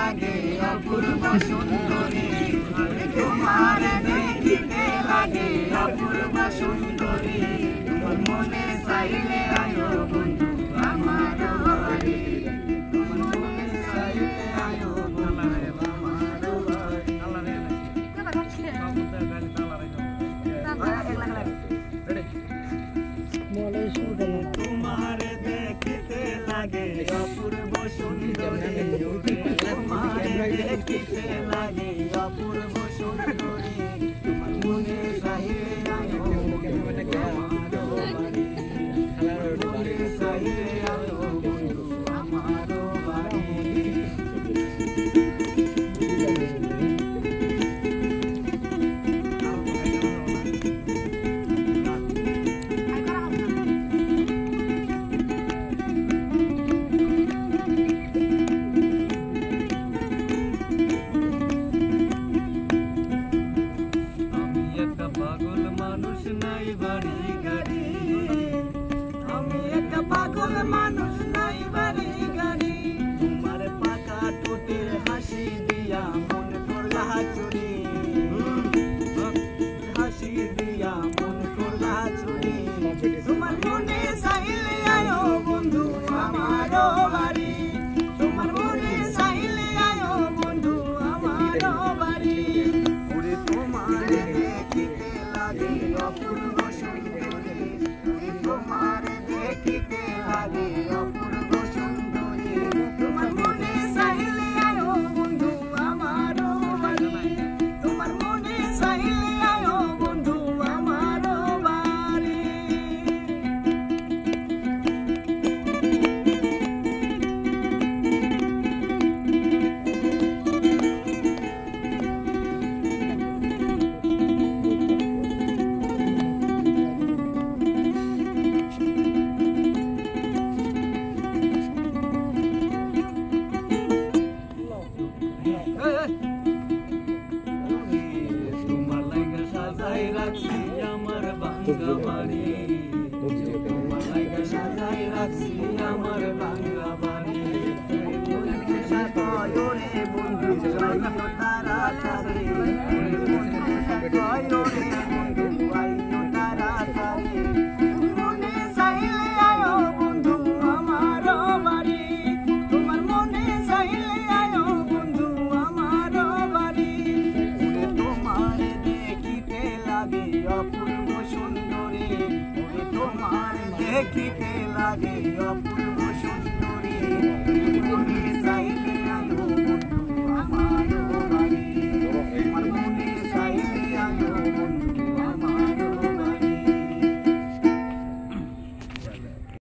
লাগে অপূর্ব সুন্দরী, তোমার দেখিতে লাগে অপূর্ব সুন্দরী, তোমার মনে চাইলে আয়ো বন্ধু আমার বাড়ি, তোমার মনে চাইলে আয়ো বন্ধু আমার বাড়ি। তোমার দেখিতে লাগে অপূর্ব সুন্দরী, তোমার দেখিতে লাগে অপূর্ব সুন্দরী, তোমার মনে চাইলে আয়ো বন্ধু আমার বাড়ি, মনে চাইলে আয়ো বন্ধু আমার বাড়ি। পাগল মানুষ নাই বাড়ি গাড়ি, আমি একটা পাগল মানুষ নাই বাড়ি গাড়ি, তোমার পাকা ঠোঁটের হাসি দিয়া মন করলা চুরি, হাসি দিয়া মন করলা চুরি, তোমার মনে চাইলে আয়ো বন্ধু আমার বাড়ি, তোমার মনে চাইলে আয়ো বন্ধু আমার বাড়ি। ওরে তোমার দেখিতে লাগে অপূর্ব সুন্দরী, তোমার দেখিতে লাগে অপূর্ব সুন্দরী, তোমার মনে চাইলে আয়ো বন্ধু আমার বাড়ি, তোমার মনে চাইলে আয়ো বন্ধু আমার বাড়ি। তোমার লাগা সাজাই রাখছি আমার ভাঙ্গা বাড়ি, তোমার লাগা সাজাই রাখছি আমার ভাঙ্গা বাড়ি, রে বন্ধু তারা